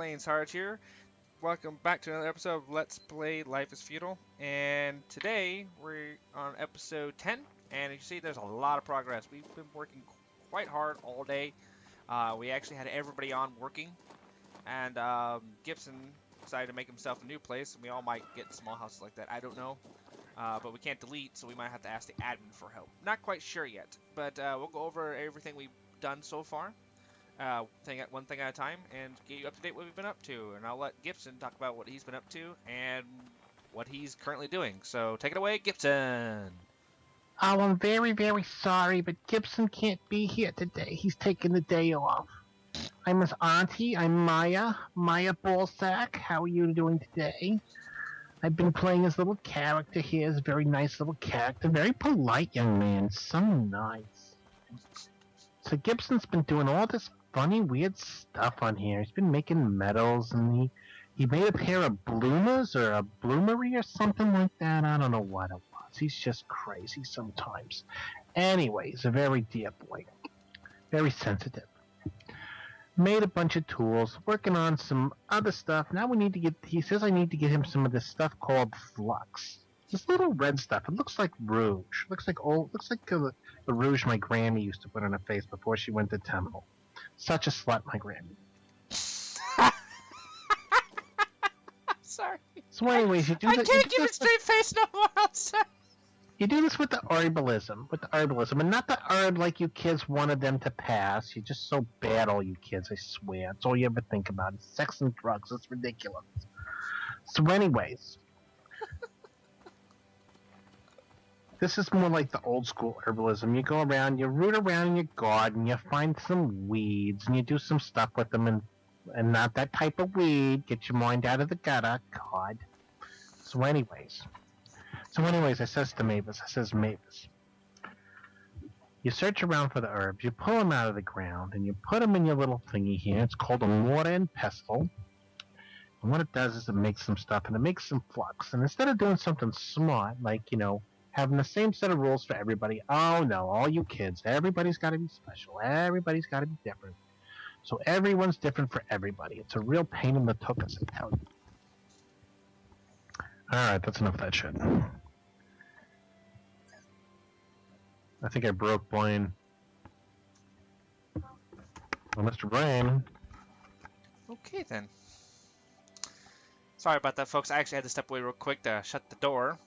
Blaan, Sarge here. Welcome back to another episode of Let's Play Life is Feudal. And today we're on episode 10. And as you see, there's a lot of progress. We've been working quite hard all day. We actually had everybody on working. And Gibson decided to make himself a new place. And we all might get small houses like that. I don't know. But we can't delete, so we might have to ask the admin for help. Not quite sure yet. But we'll go over everything we've done so far. One thing at a time, and get you up to date what we've been up to. And I'll let Gibson talk about what he's been up to and what he's currently doing. So take it away, Gibson. Oh, I'm very, very sorry, but Gibson can't be here today. He's taking the day off. I'm his auntie. I'm Maya Ballsack. How are you doing today? I've been playing his little character here. His very nice little character. Very polite young man. So nice. So Gibson's been doing all this funny, weird stuff on here. He's been making medals, and he made a pair of bloomers, or a bloomery, or something like that. I don't know what it was. He's just crazy sometimes. Anyway, he's a very dear boy. Very sensitive. Made a bunch of tools, working on some other stuff. Now we need to get, he says I need to get him some of this stuff called flux. This little red stuff. It looks like rouge. Looks like the rouge my Grammy used to put on her face before she went to temple. Such a slut, my Grammy. Sorry. So anyways, you do I this. can't give it straight face no more. I'm sorry. You do this with the herbalism, and not the herb like you kids wanted them to pass. You're just so bad, all you kids. I swear, it's all you ever think about. It's sex and drugs. It's ridiculous. So anyways. This is more like the old school herbalism. You go around, you root around in your garden, you find some weeds, and you do some stuff with them, and not that type of weed. Get your mind out of the gutter. God. So anyways, I says, Mavis, you search around for the herbs, you pull them out of the ground, and you put them in your little thingy here. It's called a mortar and pestle. And what it does is it makes some stuff, and it makes some flux. And instead of doing something smart, like, having the same set of rules for everybody. Oh no, all you kids. Everybody's got to be special. Everybody's got to be different. So everyone's different for everybody. It's a real pain in the tuchus, I tell you. Alright, that's enough of that shit. I think I broke Blaan. Well, Mr. Blaan. Okay, then. Sorry about that, folks. I actually had to step away real quick to shut the door.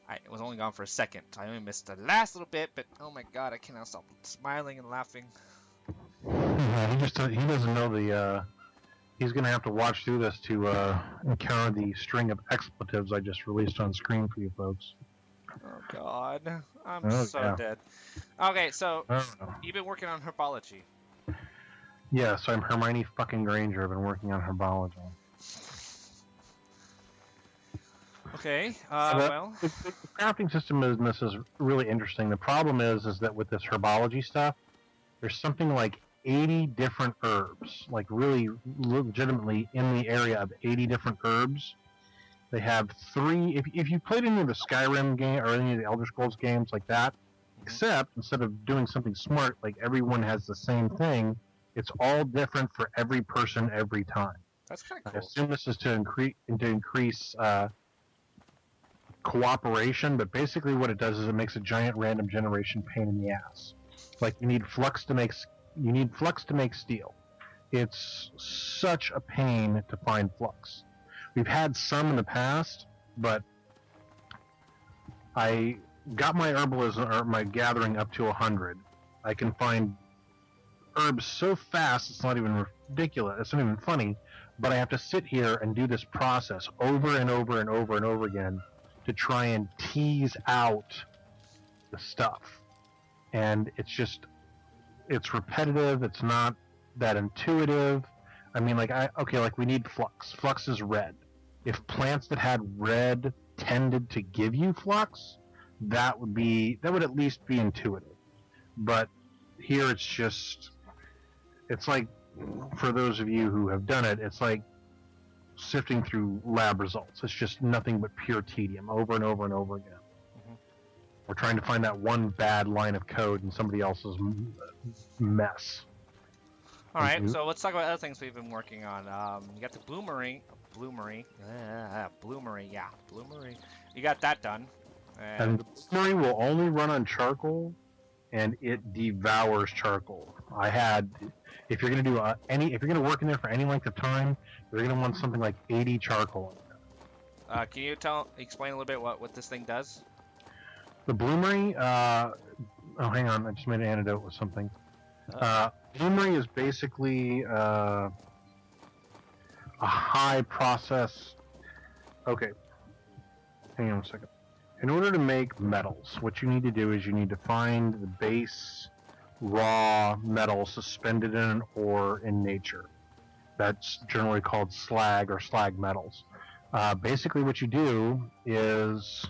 I was only gone for a second. I only missed the last little bit, but oh my god, I cannot stop smiling and laughing. Yeah, he doesn't know he's going to have to watch through this to encounter the string of expletives I just released on screen for you folks. Oh god, I'm dead. Okay, so you've been working on herbology. Yes, I'm Hermione fucking Granger. I've been working on herbology. Okay, well... The crafting system in this is really interesting. The problem is that with this herbology stuff, there's something like 80 different herbs, like really legitimately in the area of 80 different herbs. They have 3, if you played any of the Skyrim game or any of the Elder Scrolls games like that, except instead of doing something smart, like everyone has the same thing, it's all different for every person every time. That's kind of cool. I assume this is to increase cooperation, but basically what it does is it makes a giant random generation pain in the ass. Like you need flux to make steel. It's such a pain to find flux. We've had some in the past, but I got my herbalism or my gathering up to 100. I can find herbs so fast it's not even ridiculous. It's not even funny. But I have to sit here and do this process over and over and over and over again to try and tease out the stuff. And it's repetitive, it's not that intuitive. I mean, like we need flux. Flux is red. If plants that had red tended to give you flux, that would at least be intuitive. But here it's like, for those of you who have done it, it's like sifting through lab results. It's just nothing but pure tedium over and over and over again. Mm-hmm. We're trying to find that one bad line of code in somebody else's mess. All right, so let's talk about other things we've been working on. You got the bloomery. You got that done. And the bloomery will only run on charcoal, and it devours charcoal. If you're going to do if you're going to work in there for any length of time, you're going to want something like 80 charcoal. Can you explain a little bit what this thing does? The bloomery, oh, hang on, I just made an antidote with something. Bloomery is basically a high process. Okay, hang on a second. In order to make metals, what you need to do is you need to find the base raw metal suspended in an ore in nature. That's generally called slag or slag metals. Basically, what you do is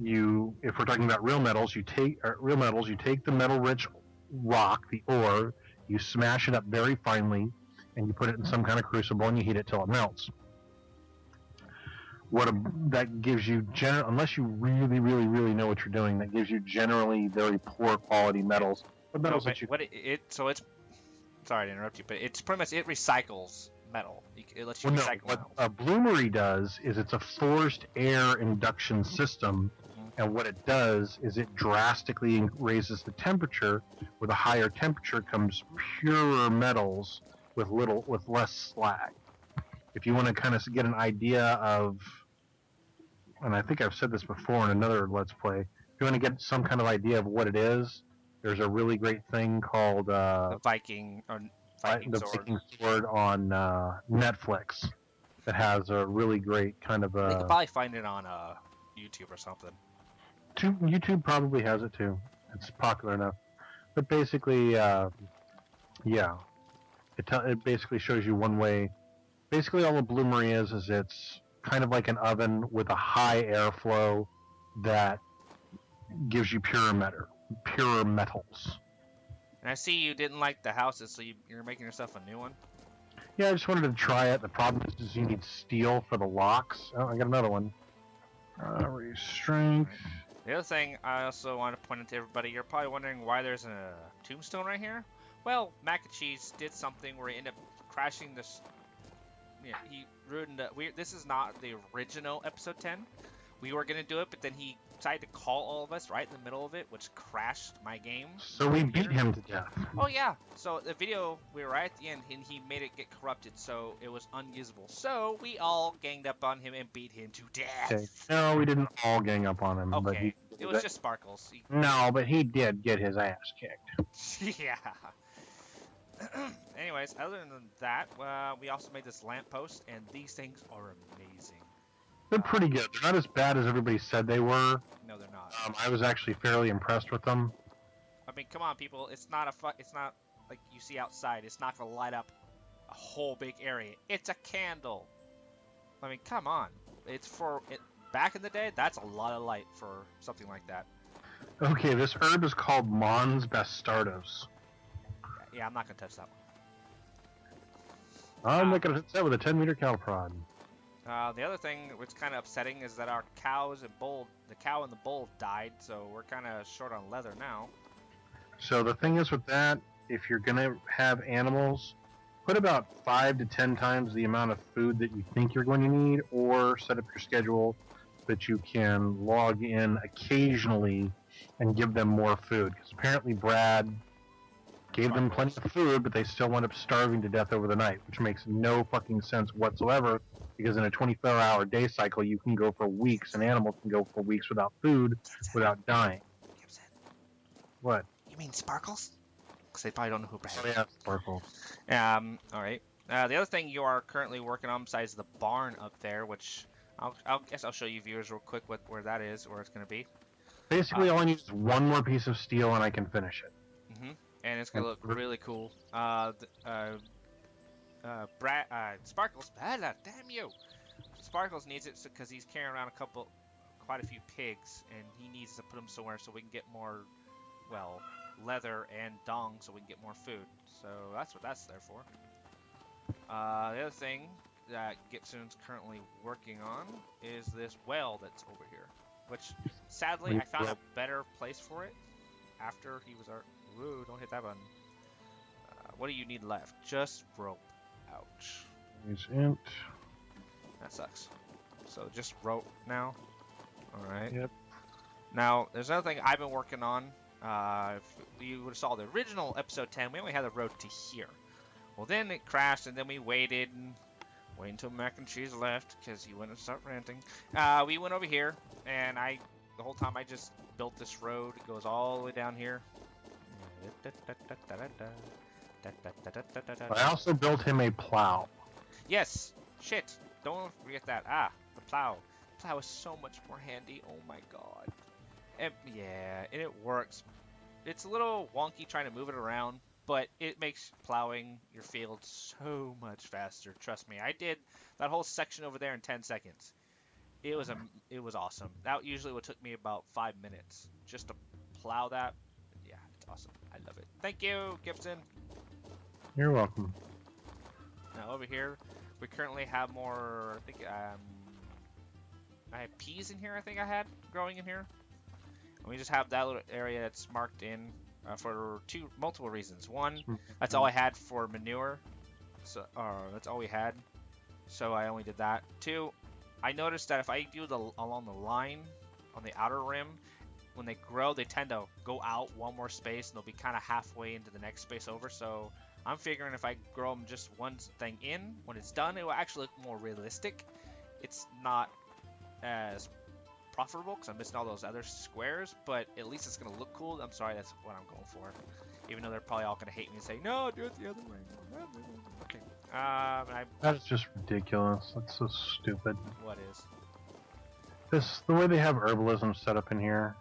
if we're talking about real metals, you take the metal-rich rock, the ore, you smash it up very finely, and you put it in some kind of crucible and you heat it till it melts. That gives you, unless you really, really, really know what you're doing, that gives you generally very poor quality metals. The metals that you... Sorry to interrupt you, but it's pretty much, it recycles metal. It lets you recycle what metals. a bloomery does is it's a forced air induction system, and what it does is it drastically raises the temperature. With a higher temperature comes purer metals with less slag. If you want to kind of get an idea of, and I think I've said this before in another Let's Play, if you want to get some kind of idea of what it is, there's a really great thing called the Viking Sword on Netflix that has a really great kind of They could probably find it on YouTube or something. YouTube probably has it too. It's popular enough. But basically, it basically shows you one way. Basically, all a bloomery is it's kind of like an oven with a high airflow that gives you purer metals. And I see you didn't like the houses, so you're making yourself a new one? Yeah, I just wanted to try it. The problem is you need steel for the locks. Oh, I got another one. Strength. The other thing I also want to point out to everybody, you're probably wondering why there's a tombstone right here. Well, Mac and Cheese did something where he ended up crashing this. Yeah, he ruined it. This is not the original episode 10. We were going to do it, but then he decided to call all of us right in the middle of it, which crashed my game. So we beat him to death. Oh, yeah. So the video, we were right at the end, and he made it get corrupted, so it was unusable. So we all ganged up on him and beat him to death. Okay. No, we didn't all gang up on him. Okay. But it was just Sparkles. No, but he did get his ass kicked. Yeah. Anyways, other than that, we also made this lamppost, and these things are amazing. They're pretty good. They're not as bad as everybody said they were. No, they're not. I was actually fairly impressed with them. I mean, come on, people. It's not like you see outside. It's not gonna light up a whole big area. It's a candle. I mean, come on. Back in the day, that's a lot of light for something like that. Okay, this herb is called Mons Bastardos. Yeah, I'm not gonna touch that one. I'm not gonna hit that with a 10-meter cow prod. The other thing which kind of upsetting is that our the cow and the bull died, so we're kind of short on leather now. So the thing is with that, if you're gonna have animals, put about 5 to 10 times the amount of food that you think you're going to need, or set up your schedule so that you can log in occasionally and give them more food. Because apparently Brad gave them plenty of food, but they still wound up starving to death over the night, which makes no fucking sense whatsoever, because in a 24-hour day cycle, you can go for weeks, and animals can go for weeks without food, without dying. Gibson. What? You mean Sparkles? Because they probably don't know who Brad is. Oh, yeah, Sparkles. Alright. The other thing you are currently working on besides the barn up there, which I'll show you viewers real quick where that is, where it's going to be. Basically, all I need is one more piece of steel, and I can finish it. And it's gonna look really cool. Sparkles, damn you! Sparkles needs it because he's carrying around quite a few pigs, and he needs to put them somewhere so we can get more, leather and dong, so we can get more food. So that's what that's there for. The other thing that Gibson's currently working on is this well that's over here, which sadly I found a better place for it after he was our. Whoa, don't hit that button. What do you need left? Just rope. Ouch. Use int. That sucks. So just rope now. All right. Yep. Now, there's another thing I've been working on. If you would have saw the original episode 10, we only had the road to here. Well, then it crashed, and then we waited until Mac and Cheese left because he wouldn't start ranting. We went over here, and the whole time I just built this road. It goes all the way down here. I also built him a plow. Yes. Shit. Don't forget that. Ah, the plow. Plow is so much more handy. Oh my god. And it works. It's a little wonky trying to move it around, but it makes plowing your field so much faster. Trust me. I did that whole section over there in 10 seconds. It was awesome. That usually would took me about 5 minutes just to plow that. Yeah, it's awesome. I love it. Thank you, Gibson. You're welcome. Now over here, we currently have more. I think I have peas in here. I think I had growing in here. And we just have that little area that's marked in for multiple reasons. One, that's all I had for manure. So that's all we had. So I only did that. Two, I noticed that if I do along the line on the outer rim, when they grow, they tend to go out one more space, and they'll be kind of halfway into the next space over. So I'm figuring if I grow them just one thing in, when it's done, it will actually look more realistic. It's not as profitable because I'm missing all those other squares, but at least it's going to look cool. I'm sorry, that's what I'm going for. Even though they're probably all going to hate me and say, no, do it the other way. Okay. That's just ridiculous. That's so stupid. What is? The way they have herbalism set up in here.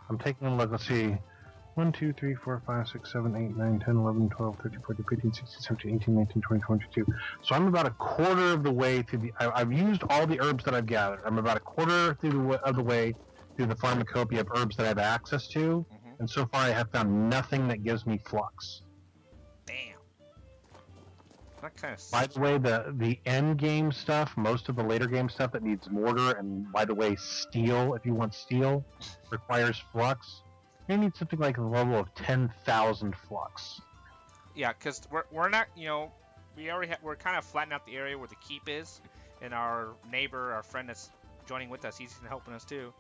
I'm taking a look. Let's see. 1, 2, 3, 4, 5, 6, 7, 8, 9, 10, 11, 12, 13, 14, 15, 16, 17, 18, 19, 20, 22. So I'm about a quarter of the way through I've used all the herbs that I've gathered. I'm about a quarter of the way through the pharmacopoeia of herbs that I have access to. And so far I have found nothing that gives me flux. Damn. That kind of sucks. By the way, the end game stuff, most of the later game stuff that needs mortar, and by the way, steel, if you want steel, requires flux. You need something like a level of 10,000 flux. Yeah, because we're not, we're kind of flattening out the area where the keep is, and our neighbor, our friend that's joining with us, he's helping us too.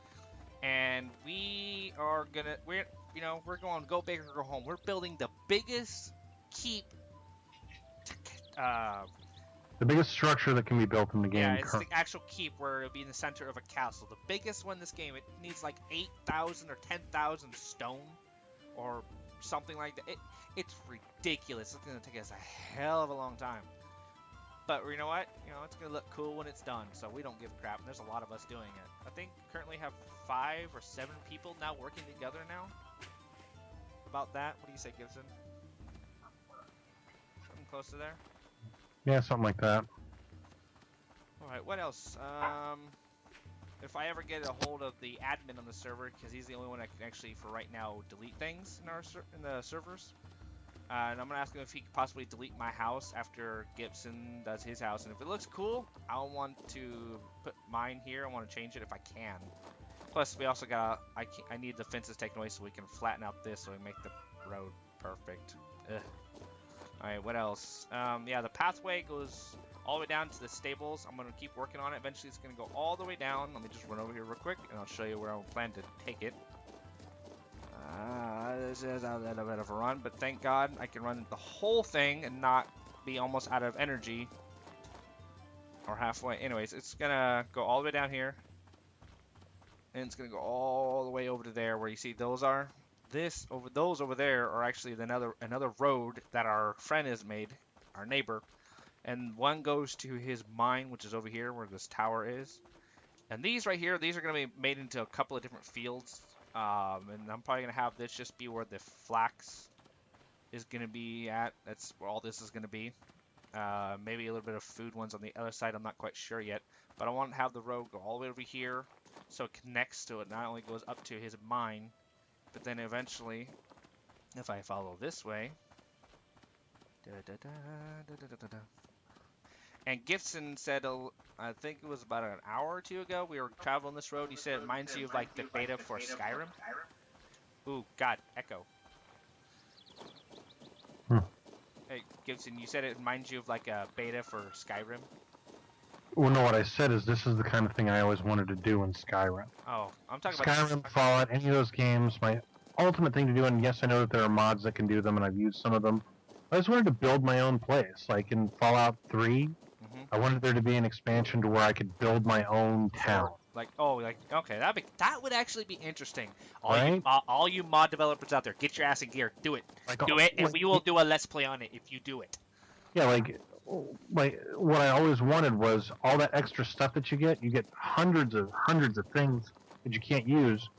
And we're going go big or go home. We're building the biggest keep. The biggest structure that can be built in the game. Yeah, it's the actual keep where it'll be in the center of a castle. The biggest one in this game. It needs like 8,000 or 10,000 stone or something like that. It's ridiculous. It's going to take us a hell of a long time. But you know what? It's going to look cool when it's done, so we don't give a crap. And there's a lot of us doing it. I think currently have 5 or 7 people now working together now. About that. What do you say, Gibson? Something close to there? Yeah, something like that. Alright, what else? If I ever get a hold of the admin on the server, because he's the only one that can actually, for right now, delete things in the servers. And I'm going to ask him if he could possibly delete my house after Gibson does his house. And if it looks cool, I want to put mine here. I want to change it if I can. Plus, we also got I need the fences taken away so we can flatten out this so we make the road perfect. Ugh. Alright, what else? Yeah, the pathway goes all the way down to the stables. I'm going to keep working on it. Eventually, it's going to go all the way down. Let me just run over here real quick, and I'll show you where I plan to take it. This is a little bit of a run, but thank God I can run the whole thing and not be almost out of energy. Or halfway. Anyways, it's going to go all the way down here. And it's going to go all the way over to there where you see those are. Those over there are actually another road that our friend has made, our neighbor, and one goes to his mine, which is over here where this tower is. And these right here, these are going to be made into a couple of different fields, and I'm probably going to have this just be where the flax is going to be at. That's where all this is going to be. Maybe a little bit of food ones on the other side. I'm not quite sure yet, but I want to have the road go all the way over here so it connects to it. Not only goes up to his mine, but then eventually, if I follow this way, and Gibson said, I think it was about an hour or two ago, we were traveling this road. He said it reminds you of like the beta for Skyrim. Ooh, God, echo. Gibson, you said it reminds you of like a beta for Skyrim. Well, no, what I said is this is the kind of thing I always wanted to do in Skyrim. Oh, I'm talking about Skyrim, Fallout, any of those games, my ultimate thing to do, and yes, I know that there are mods that can do them, and I've used some of them. I just wanted to build my own place. Like in Fallout 3, I wanted there to be an expansion to where I could build my own town. Like, okay, that would actually be interesting. Right? All you mod developers out there, get your ass in gear, do it, and we will do a let's play on it if you do it. Yeah, like what I always wanted was all that extra stuff that you get hundreds of things that you can't use.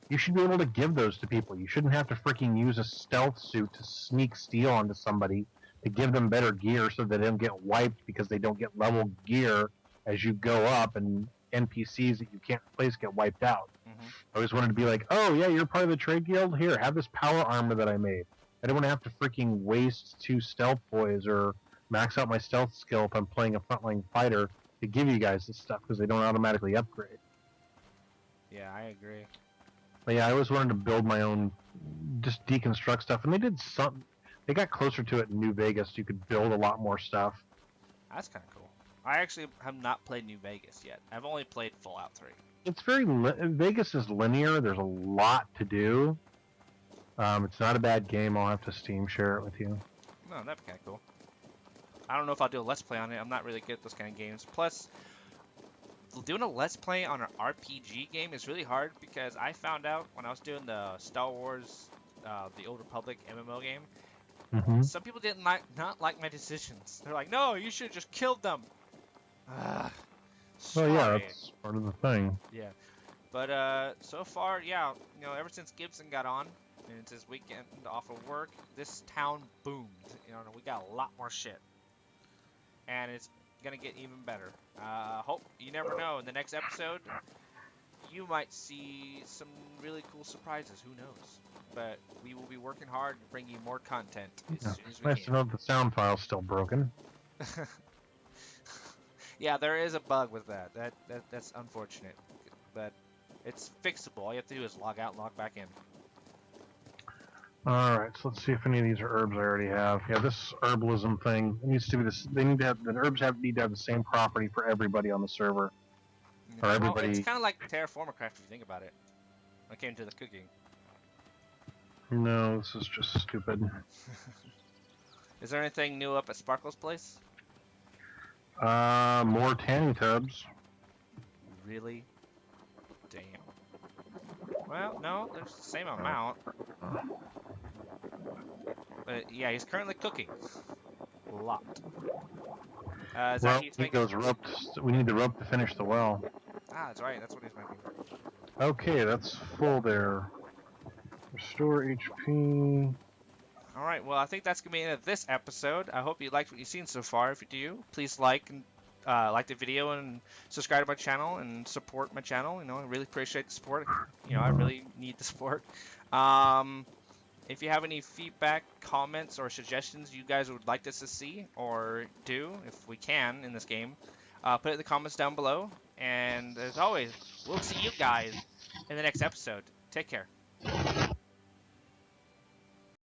You should be able to give those to people. You shouldn't have to freaking use a stealth suit to sneak steal onto somebody to give them better gear so that they don't get wiped because they don't get level gear as you go up, and NPCs that you can't replace get wiped out. I always wanted to be like, oh yeah, you're part of the trade guild? Here, have this power armor that I made. I don't want to have to freaking waste 2 stealth boys or max out my stealth skill if I'm playing a frontline fighter to give you guys this stuff because they don't automatically upgrade. Yeah, I agree. But yeah, I always wanted to build my own, just deconstruct stuff, and they did something. They got closer to it in New Vegas. You could build a lot more stuff. That's kind of cool. I actually have not played New Vegas yet. I've only played Fallout 3. It's very Vegas is linear. There's a lot to do. It's not a bad game. I'll have to Steam share it with you. No, that'd be kind of cool. I don't know if I'll do a let's play on it. I'm not really good at those kind of games. Plus, doing a let's play on an RPG game is really hard because I found out when I was doing the Star Wars, the Old Republic MMO game, some people didn't not like my decisions. They're like, no, you should have just killed them. Well, yeah, that's part of the thing. Yeah, but so far, yeah, ever since Gibson got on, and it's his weekend off of work, this town boomed. We got a lot more shit, and it's gonna get even better. Hope you never know. In the next episode, you might see some really cool surprises. Who knows? But we will be working hard to bring you more content as soon as we nice can. to know the sound file's still broken. Yeah, there is a bug with that. That's unfortunate, but it's fixable. All you have to do is log out, log back in. All right, so let's see if any of these are herbs I already have. Yeah, this herbalism thing, it needs to be this. They need to have the herbs need to have the same property for everybody on the server, or everybody. It's kind of like Terraformacraft if you think about it. When it came to the cooking. No, this is just stupid. Is there anything new up at Sparkle's place? More tanning tubs. Really? Damn. Well, no, there's the same amount. But yeah, he's currently cooking. A lot. Is Well, that he's making... those rope. We need the rope to finish the well. Ah, that's right. That's what he's making. Okay, that's full there. Restore HP. Alright, well, I think that's going to be the end of this episode. I hope you liked what you've seen so far. If you do, please like the video and subscribe to my channel and support my channel. I really appreciate the support. I really need the support. If you have any feedback, comments, or suggestions you guys would like us to see or do, if we can, in this game, put it in the comments down below. And as always, we'll see you guys in the next episode. Take care.